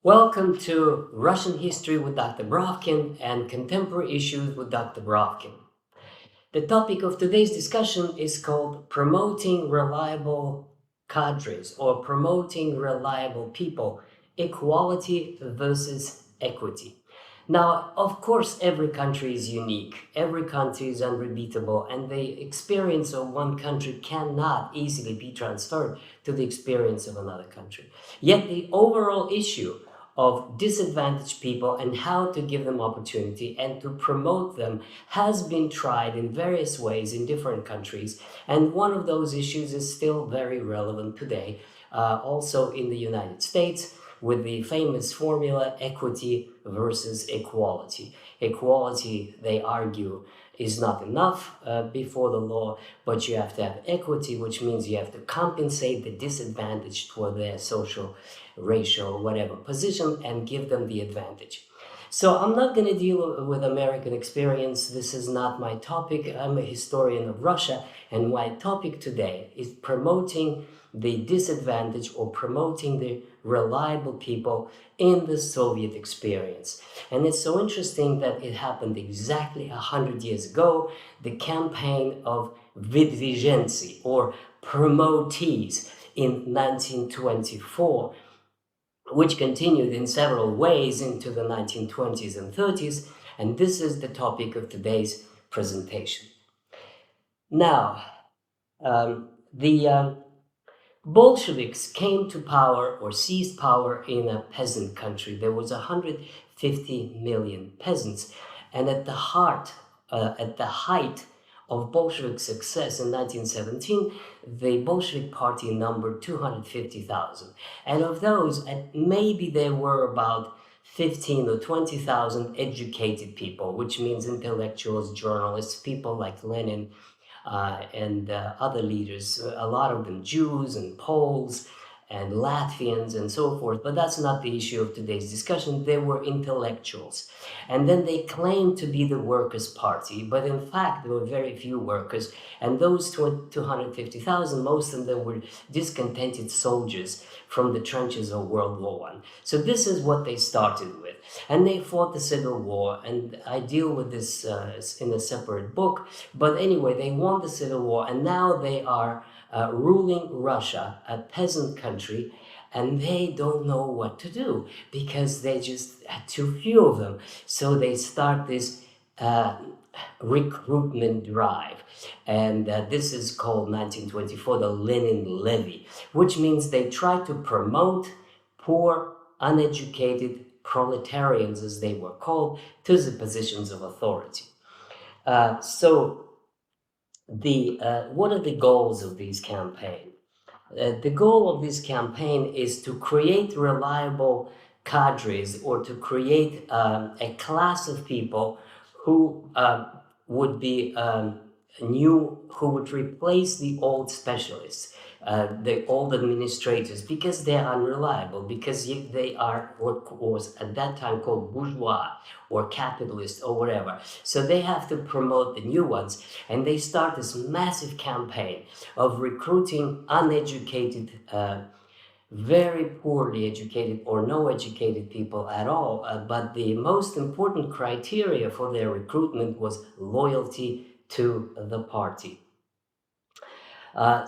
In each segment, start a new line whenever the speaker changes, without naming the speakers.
Welcome to Russian History with Dr. Brovkin and Contemporary Issues with Dr. Brovkin. The topic of today's discussion is called Promoting Reliable Cadres or Promoting Reliable People, Equality versus Equity. Now, of course, every country is unique, every country is unrepeatable, and the experience of one country cannot easily be transferred to the experience of another country. Yet the overall issue of disadvantaged people and how to give them opportunity and to promote them has been tried in various ways in different countries, and one of those issues is still very relevant today, also in the United States, with the famous formula equity versus equality. Equality, they argue, is not enough before the law, but you have to have equity, which means you have to compensate the disadvantaged for their social, racial, whatever position and give them the advantage. So I'm not going to deal with American experience. This is not my topic. I'm a historian of Russia, and my topic today is promoting the disadvantaged or promoting the reliable people in the Soviet experience. And it's so interesting that it happened exactly 100 years ago, the campaign of Vyddvizhenцы or promotees in 1924, which continued in several ways into the 1920s and 30s, and this is the topic of today's presentation. Now, the Bolsheviks came to power or seized power in a peasant country. There was 150 million peasants, and at the height of Bolshevik success in 1917, the Bolshevik party numbered 250,000. And of those, maybe there were about 15 or 20,000 educated people, which means intellectuals, journalists, people like Lenin, and other leaders, a lot of them Jews and Poles and Latvians and so forth, but that's not the issue of today's discussion. They were intellectuals. And then they claimed to be the Workers' Party, but in fact there were very few workers, and those 250,000, most of them were discontented soldiers from the trenches of World War I. So this is what they started with. And they fought the Civil War, and I deal with this in a separate book, but anyway, they won the Civil War, and now they are ruling Russia, a peasant country, and they don't know what to do because they just had too few of them. So they start this recruitment drive, and this is called 1924 the Lenin Levy, which means they try to promote poor, uneducated proletarians, as they were called, to the positions of authority. What are the goals of this campaign? The goal of this campaign is to create reliable cadres, or to create a class of people who would be who would replace the old specialists, the old administrators, because they're unreliable, because they are what was at that time called bourgeois or capitalist or whatever. So they have to promote the new ones, and they start this massive campaign of recruiting uneducated, very poorly educated or no educated people at all. But the most important criteria for their recruitment was loyalty to the party. I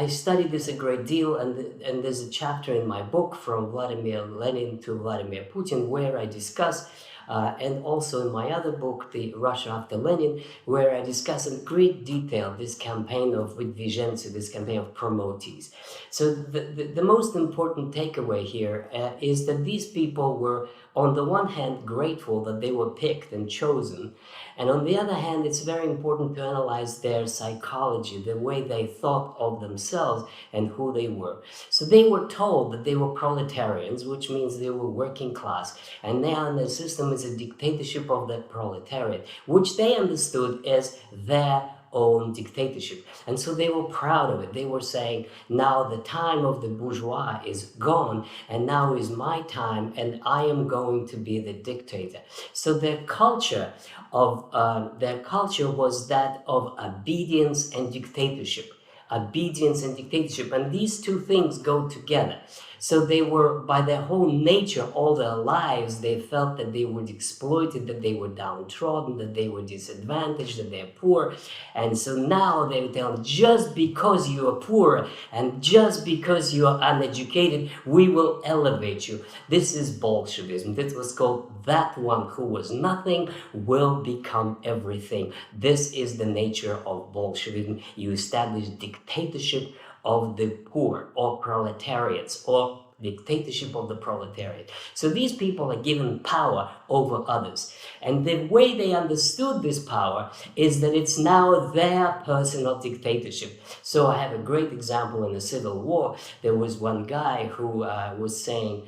studied this a great deal, and there's a chapter in my book, From Vladimir Lenin to Vladimir Putin, where I discuss, and also in my other book, The Russia After Lenin, where I discuss in great detail this campaign of Vyddvizhenцы, this campaign of promotees. So the most important takeaway here is that these people were, on the one hand, grateful that they were picked and chosen, and on the other hand, it's very important to analyze their psychology, the way they thought of themselves and who they were. So they were told that they were proletarians, which means they were working class, and now the system is a dictatorship of the proletariat, which they understood as their own dictatorship. And so they were proud of it. They were saying, now the time of the bourgeois is gone, and now is my time, and I am going to be the dictator. So their culture was that of obedience and dictatorship. Obedience and dictatorship, and these two things go together. So they were, by their whole nature, all their lives, they felt that they were exploited, that they were downtrodden, that they were disadvantaged, that they're poor. And so now they tell, just because you are poor and just because you are uneducated, we will elevate you. This is Bolshevism. This was called that one who was nothing will become everything. This is the nature of Bolshevism. You establish dictatorship of the poor or proletariats or dictatorship of the proletariat. So these people are given power over others. And the way they understood this power is that it's now their personal dictatorship. So I have a great example in the Civil War. There was one guy who was saying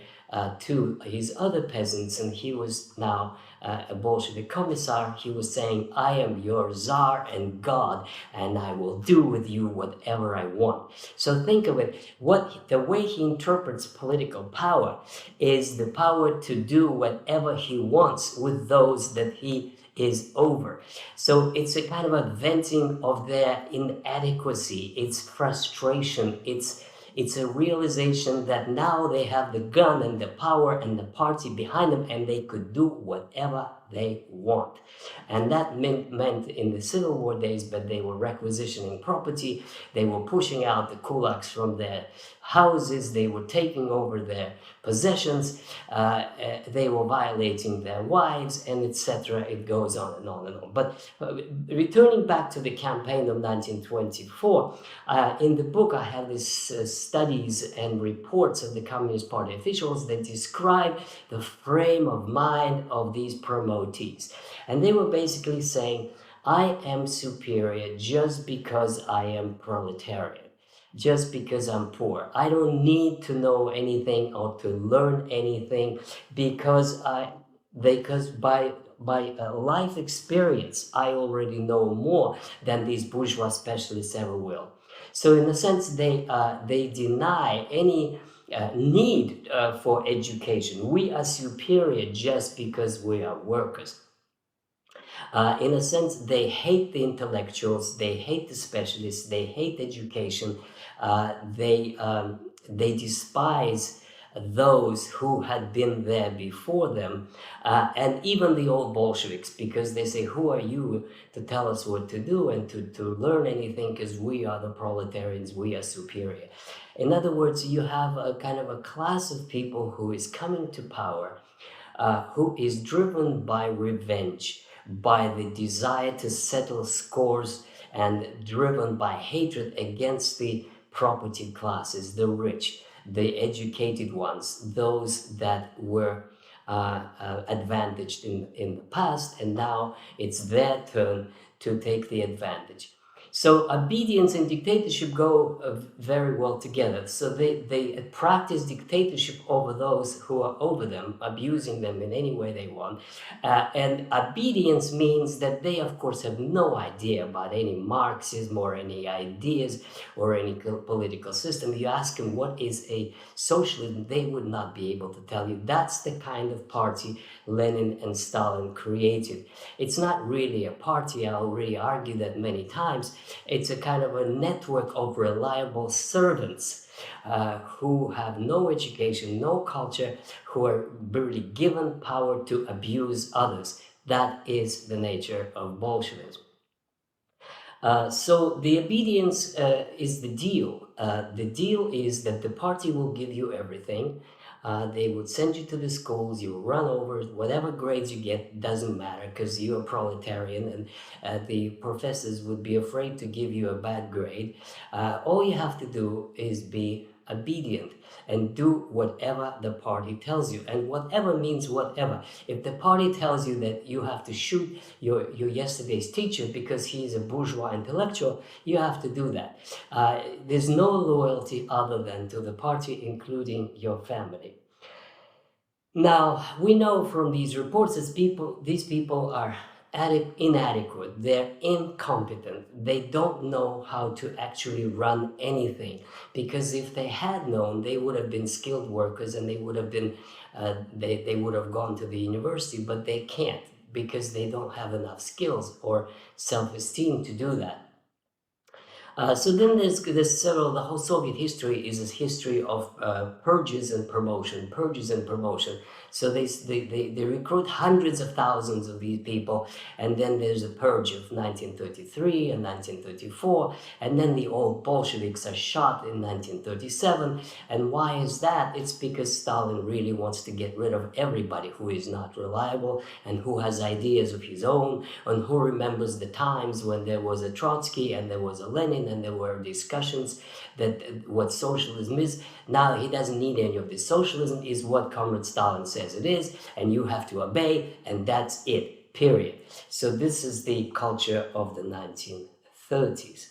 to his other peasants, and he was now a Bolshevik commissar, he was saying, I am your Tsar and God, and I will do with you whatever I want. So think of it, the way he interprets political power is the power to do whatever he wants with those that he is over. So it's a kind of a venting of their inadequacy, it's frustration, it's a realization that now they have the gun and the power and the party behind them, and they could do whatever they want. And that meant in the Civil War days, but they were requisitioning property, they were pushing out the kulaks from their houses, they were taking over their possessions, they were violating their wives, and etc. It goes on and on and on. But returning back to the campaign of 1924, in the book I have these studies and reports of the Communist Party officials that describe the frame of mind of these promotees. And they were basically saying, I am superior just because I am proletarian, just because I'm poor. I don't need to know anything or to learn anything because by life experience, I already know more than these bourgeois specialists ever will. So in a sense, they deny any need for education. We are superior just because we are workers. In a sense, they hate the intellectuals, they hate the specialists, they hate education, they despise those who had been there before them, and even the old Bolsheviks, because they say, who are you to tell us what to do and to learn anything, because we are the proletarians, we are superior. In other words, you have a kind of a class of people who is coming to power, who is driven by revenge, by the desire to settle scores, and driven by hatred against the property classes, the rich, the educated ones, those that were advantaged in the past, and now it's their turn to take the advantage. So obedience and dictatorship go very well together. So they practice dictatorship over those who are over them, abusing them in any way they want. And obedience means that they, of course, have no idea about any Marxism or any ideas or any political system. You ask them what is a socialism, they would not be able to tell you. That's the kind of party Lenin and Stalin created. It's not really a party, I already argued that many times. It's a kind of a network of reliable servants who have no education, no culture, who are really given power to abuse others. That is the nature of Bolshevism. So the obedience is the deal. The deal is that the party will give you everything. They would send you to the schools, you run over, whatever grades you get doesn't matter because you're a proletarian, and the professors would be afraid to give you a bad grade. All you have to do is be obedient and do whatever the party tells you, and whatever means whatever. If the party tells you that you have to shoot your yesterday's teacher because he's a bourgeois intellectual, you have to do that. There's no loyalty other than to the party, including your family. Now, we know from these reports that these people are inadequate, they're incompetent, they don't know how to actually run anything, because if they had known, they would have been skilled workers and they would have been they would have gone to the university, but they can't because they don't have enough skills or self-esteem to do that. So then there's several. The whole Soviet history is a history of purges and promotion, purges and promotion. So they recruit hundreds of thousands of these people, and then there's a purge of 1933 and 1934, and then the old Bolsheviks are shot in 1937. And why is that? It's because Stalin really wants to get rid of everybody who is not reliable and who has ideas of his own, and who remembers the times when there was a Trotsky and there was a Lenin and there were discussions that what socialism is. Now he doesn't need any of this. Socialism is what Comrade Stalin says it is, and you have to obey, and that's it, period. So this is the culture of the 1930s.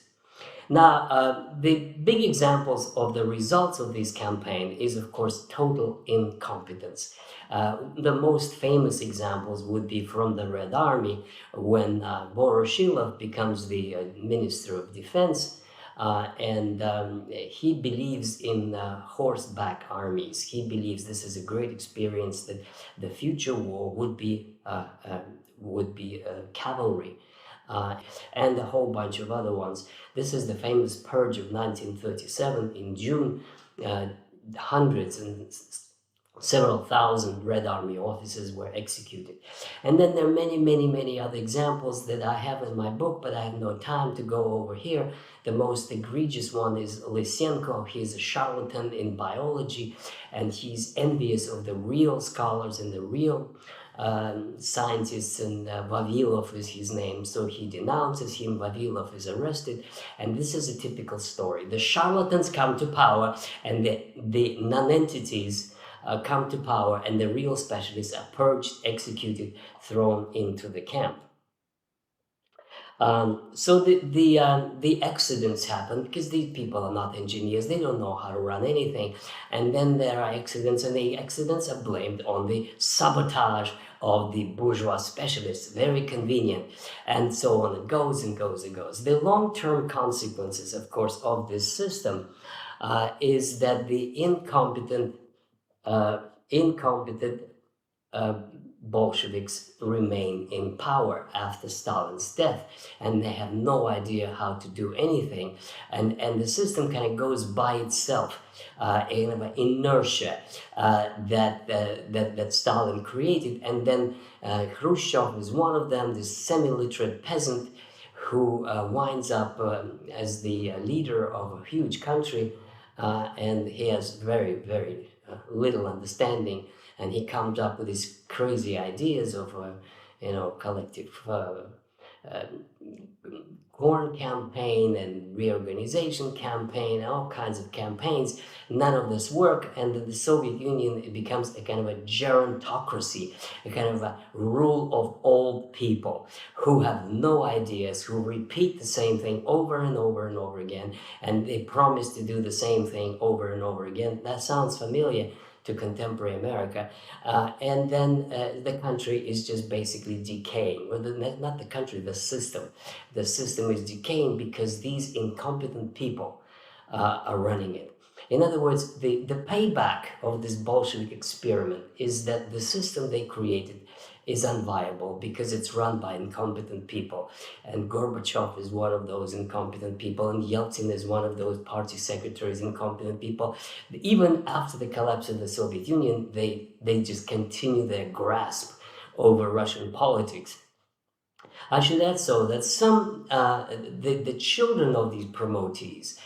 Now, the big examples of the results of this campaign is, of course, total incompetence. The most famous examples would be from the Red Army, when Voroshilov becomes the Minister of Defense, and he believes in horseback armies. He believes this is a great experience, that the future war would be cavalry. And a whole bunch of other ones. This is the famous purge of 1937 in June. Hundreds and several thousand Red Army officers were executed. And then there are many other examples that I have in my book, but I have no time to go over here. The most egregious one is Lysenko. He's a charlatan in biology, and he's envious of the real scholars and the real scientists, and Vavilov is his name, so he denounces him. Vavilov is arrested, and this is a typical story. The charlatans come to power, and the non-entities come to power, and the real specialists are purged, executed, thrown into the camp. So the accidents happen because these people are not engineers. They don't know how to run anything. And then there are accidents, and the accidents are blamed on the sabotage of the bourgeois specialists. Very convenient. And so on. It goes and goes and goes. The long-term consequences, of course, of this system is that the incompetent Bolsheviks remain in power after Stalin's death, and they have no idea how to do anything, and the system kind of goes by itself, in inertia that Stalin created. And then Khrushchev is one of them, this semi-literate peasant who winds up as the leader of a huge country, and he has very little understanding, and he comes up with these crazy ideas of collective corn campaign and reorganization campaign, all kinds of campaigns. None of this work, and the Soviet Union, it becomes a kind of a gerontocracy, a kind of a rule of old people who have no ideas, who repeat the same thing over and over and over again, and they promise to do the same thing over and over again. That sounds familiar to contemporary America, and then the country is just basically decaying. Well, not the country, the system. The system is decaying because these incompetent people are running it. In other words, the payback of this Bolshevik experiment is that the system they created is unviable because it's run by incompetent people. And Gorbachev is one of those incompetent people, and Yeltsin is one of those party secretaries, incompetent people. Even after the collapse of the Soviet Union, they just continue their grasp over Russian politics. I should add so that some the children of these promotees,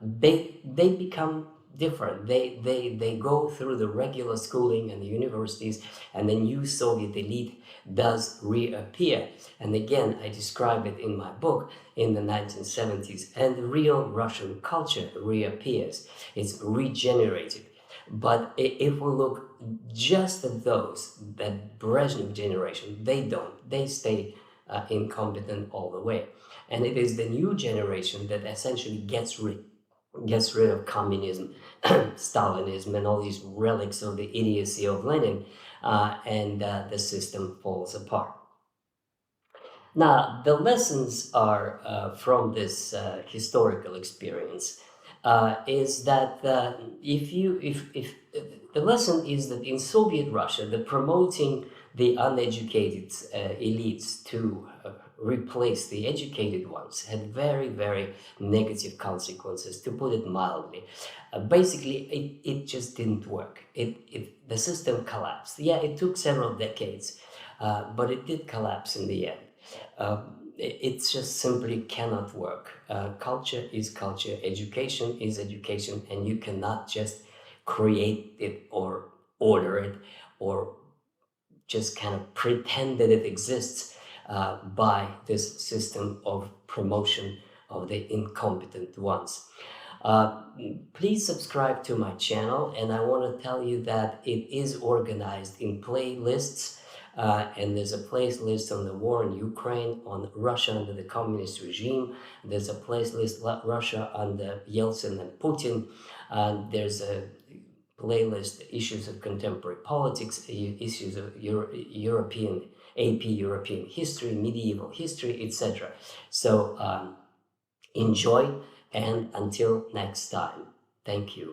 they become different. They go through the regular schooling and the universities, and the new Soviet elite does reappear. And again, I describe it in my book in the 1970s, and the real Russian culture reappears. It's regenerated. But if we look just at those, that Brezhnev generation, they don't. They stay incompetent all the way. And it is the new generation that essentially gets rid of communism, Stalinism, and all these relics of the idiocy of Lenin, and the system falls apart. Now, the lessons are from this historical experience is that if the lesson is that in Soviet Russia, the promoting the uneducated elites to replace the educated ones had very, very negative consequences, to put it mildly. Basically, it just didn't work. The system collapsed. Yeah, it took several decades, but it did collapse in the end. It just simply cannot work. Culture is culture, education is education, and you cannot just create it or order it or just kind of pretend that it exists by this system of promotion of the incompetent ones. Uh, Please subscribe to my channel, and I want to tell you that it is organized in playlists. And there's a playlist on the war in Ukraine, on Russia under the communist regime. There's a playlist Russia under Yeltsin and Putin. There's a playlist issues of contemporary politics, issues of European AP European history, medieval history, etc. So enjoy, and until next time, thank you.